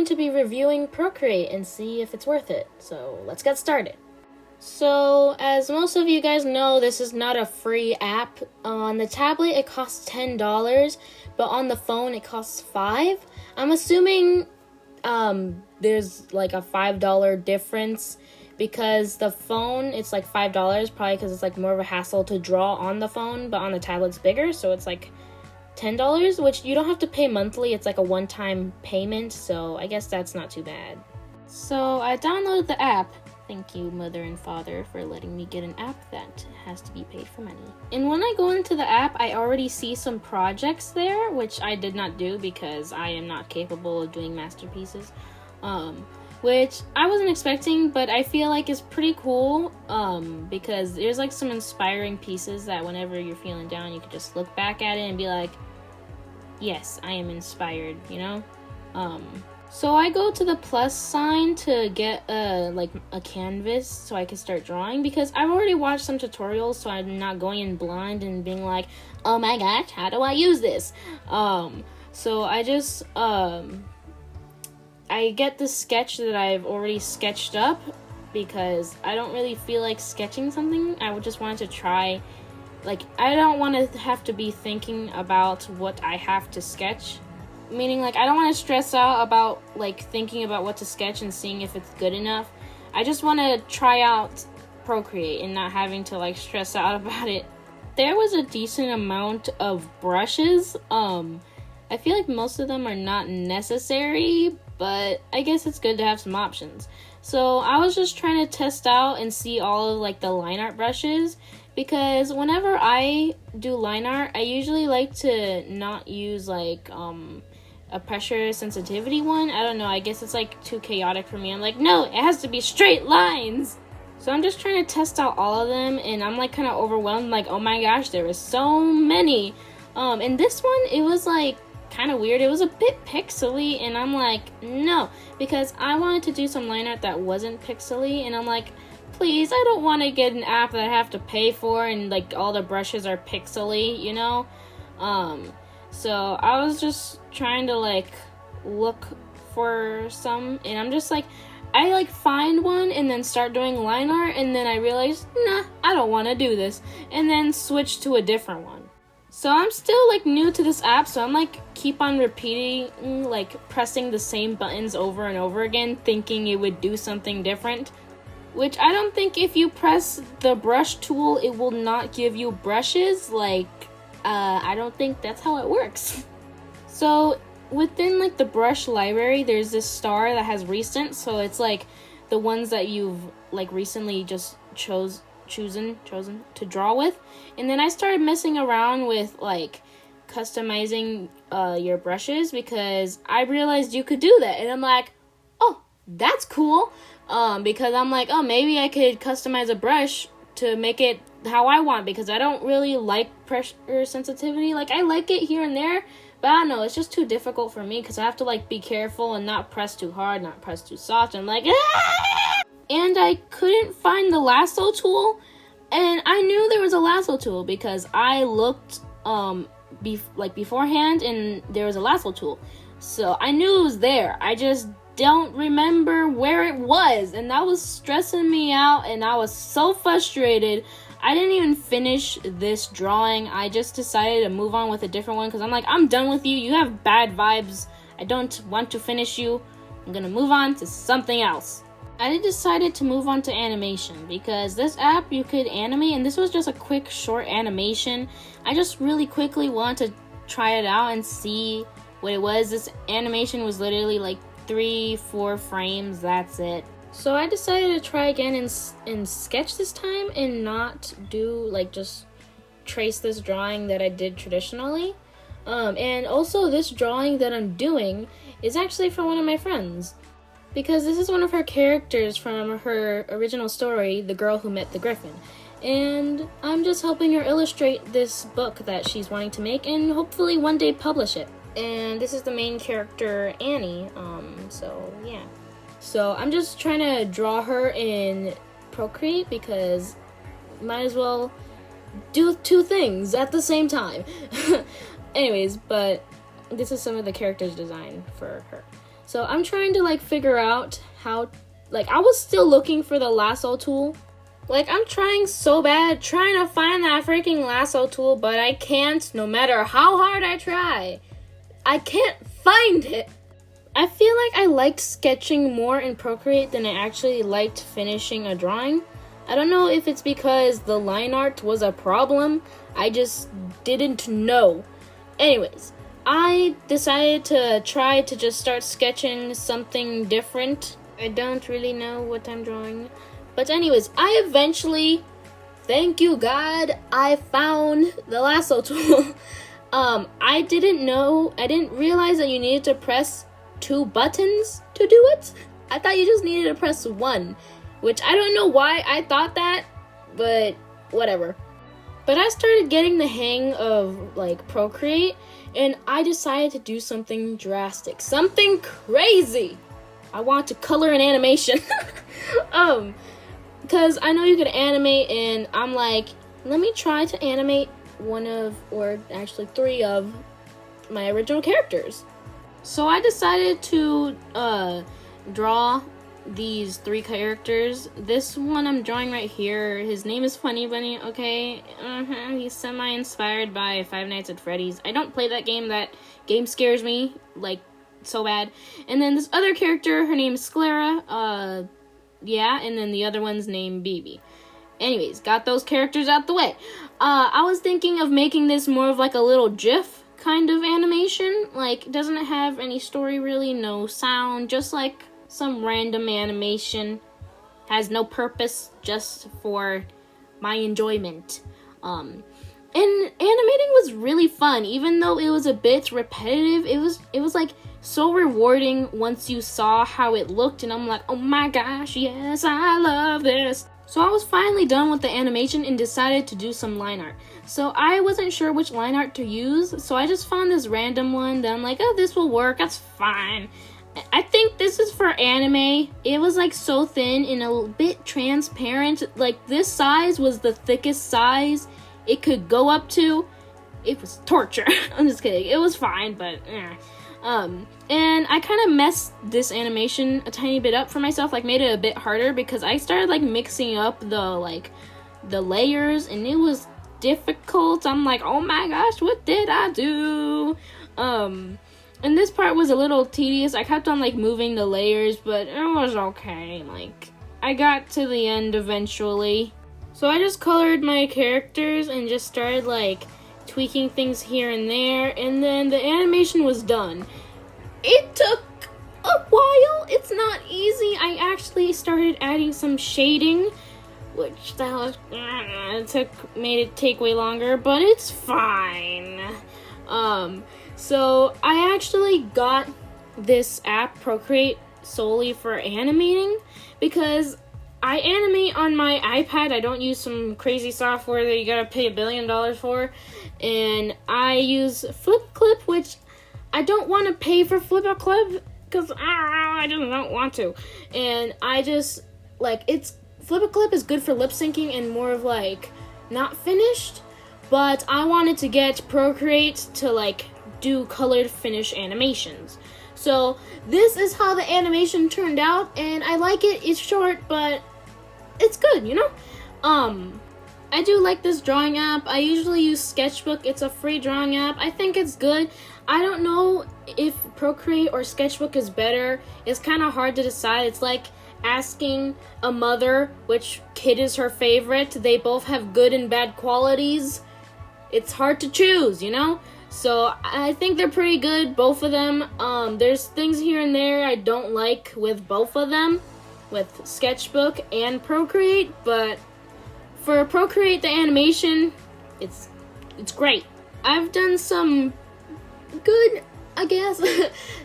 going to be reviewing Procreate and see if it's worth it. So let's get started. So as most of you guys know, this is not a free app. On the tablet it costs $10, but on the phone it costs $5. I'm assuming there's like a $5 difference because the phone it's like $5, probably because it's like more of a hassle to draw on the phone, but on the tablet's bigger, so it's like $10, which you don't have to pay monthly. It's like a one-time payment, so I guess that's not too bad. So I downloaded the app. Thank you, mother and father, for letting me get an app that has to be paid for money. And when I go into the app, I already see some projects there, which I did not do because I am not capable of doing masterpieces. Which I wasn't expecting, but I feel like it's pretty cool, because there's like some inspiring pieces that whenever you're feeling down, you can just look back at it and be like, yes, I am inspired, you know? So I go to the plus sign to get a canvas so I can start drawing, because I've already watched some tutorials, so I'm not going in blind and being like, oh my gosh, how do I use this? So I just, I get the sketch that I've already sketched up because I don't really feel like sketching something. I would just want to try, like, I don't want to have to be thinking about what I have to sketch. Meaning, like, I don't want to stress out about, like, thinking about what to sketch and seeing if it's good enough. I just want to try out Procreate and not having to, like, stress out about it. There was a decent amount of brushes. I feel like most of them are not necessary, but I guess it's good to have some options. So I was just trying to test out and see all of, like, the line art brushes, because whenever I do line art, I usually like to not use, like, a pressure sensitivity one. I don't know, I guess it's like too chaotic for me. I'm like, no, it has to be straight lines. So I'm just trying to test out all of them, and I'm like kind of overwhelmed, like, oh my gosh, there is so many. And this one, it was like kind of weird. It was a bit pixely, and I'm like, no, because I wanted to do some line art that wasn't pixely, and I'm like, please, I don't want to get an app that I have to pay for and like all the brushes are pixely, you know? So I was just trying to like look for some, and I'm just like, I like find one and then start doing line art, and then I realized, nah, I don't want to do this, and then switch to a different one. So I'm still like new to this app, so I'm like keep on repeating, like pressing the same buttons over and over again, thinking it would do something different. Which I don't think if you press the brush tool, it will not give you brushes. Like, I don't think that's how it works. So within like the brush library, there's this star that has recent. So it's like the ones that you've like recently just chosen to draw with. And then I started messing around with like customizing your brushes, because I realized you could do that. And I'm like, oh, that's cool. Because I'm like, oh, maybe I could customize a brush to make it how I want, because I don't really like pressure sensitivity. Like, I like it here and there, but I don't know, it's just too difficult for me, because I have to, like, be careful and not press too hard, not press too soft. I'm like, ah! And I couldn't find the lasso tool, and I knew there was a lasso tool, because I looked, beforehand, and there was a lasso tool. So I knew it was there. I just don't remember where it was, and that was stressing me out, and I was so frustrated. I didn't even finish this drawing. I just decided to move on with a different one, because I'm like, I'm done with you. You have bad vibes. I don't want to finish you. I'm gonna move on to something else. I decided to move on to animation, because this app you could animate, and this was just a quick short animation. I just really quickly wanted to try it out and see what it was. This animation was literally like 3-4 frames, that's it. So I decided to try again and sketch this time, and not do like just trace this drawing that I did traditionally. And also this drawing that I'm doing is actually from one of my friends, because this is one of her characters from her original story, The Girl Who Met the Griffin. And I'm just helping her illustrate this book that she's wanting to make, and hopefully one day publish it. And this is the main character, Annie. So yeah. So I'm just trying to draw her in Procreate, because might as well do two things at the same time. Anyways, but this is some of the character's design for her. So I'm trying to like figure out how, like I was still looking for the lasso tool. Like I'm trying so bad trying to find that freaking lasso tool, but I can't no matter how hard I try. I can't find it. I feel like I liked sketching more in Procreate than I actually liked finishing a drawing. I don't know if it's because the line art was a problem. I just didn't know. Anyways, I decided to try to just start sketching something different. I don't really know what I'm drawing. But anyways, I eventually, thank you God, I found the lasso tool. I didn't realize that you needed to press 2 buttons to do it. I thought you just needed to press 1, which I don't know why I thought that, but whatever. But I started getting the hang of like Procreate, and I decided to do something drastic, something crazy. I want to color an animation. Because I know you can animate, and I'm like, let me try to animate one of, or actually 3 of my original characters. So I decided to draw these 3 characters. This one I'm drawing right here, his name is Funny Bunny, okay? He's semi-inspired by Five Nights at Freddy's. I don't play that game. That game scares me, like, so bad. And then this other character, her name is Sclera, yeah, and then the other one's named BB. Anyways, got those characters out the way. I was thinking of making this more of like a little GIF kind of animation. Like, doesn't have any story really, no sound, just like some random animation. Has no purpose, just for my enjoyment. And animating was really fun, even though it was a bit repetitive. It was like so rewarding once you saw how it looked, and I'm like, oh my gosh, yes, I love this. So I was finally done with the animation and decided to do some line art. So I wasn't sure which line art to use, so I just found this random one that I'm like, oh, this will work, that's fine. I think this is for anime. It was like so thin and a bit transparent. Like this size was the thickest size it could go up to. It was torture. I'm just kidding. It was fine, but and I kind of messed this animation a tiny bit up for myself, like made it a bit harder because I started like mixing up the layers, and it was difficult. I'm like, oh my gosh, what did I do? And this part was a little tedious. I kept on like moving the layers, but it was okay. Like, I got to the end eventually. So I just colored my characters and just started like tweaking things here and there, and then the animation was done. It took a while. It's not easy. I actually started adding some shading, which that was made it take way longer, but it's fine. So I actually got this app Procreate solely for animating because I animate on my iPad. I don't use some crazy software that you gotta pay $1 billion for. And I use FlipClip, which I don't want to pay for FlipClip because I just don't want to. And I just, like, FlipClip is good for lip syncing and more of, like, not finished. But I wanted to get Procreate to, like, do colored finish animations. So this is how the animation turned out, and I like it. It's short, but it's good, you know? I do like this drawing app. I usually use Sketchbook. It's a free drawing app. I think it's good. I don't know if Procreate or Sketchbook is better. It's kind of hard to decide. It's like asking a mother which kid is her favorite. They both have good and bad qualities. It's hard to choose, you know? So I think they're pretty good, both of them. There's things here and there I don't like with both of them, with Sketchbook and Procreate, but for Procreate, the animation, it's great. I've done some good, I guess,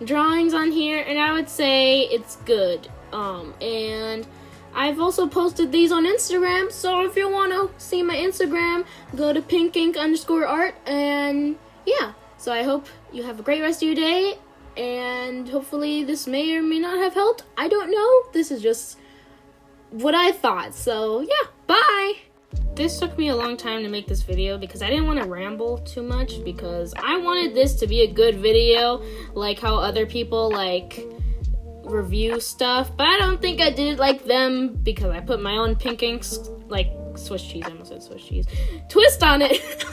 drawings on here, and I would say it's good. And I've also posted these on Instagram, so if you want to see my Instagram, go to Pinkink_art, and yeah. So I hope you have a great rest of your day, and hopefully this may or may not have helped. I don't know. This is just what I thought. So yeah, bye! This took me a long time to make this video because I didn't want to ramble too much because I wanted this to be a good video, like how other people like review stuff, but I don't think I did it like them because I put my own Pinkink's, like, Swiss cheese, I almost said Swiss cheese, twist on it.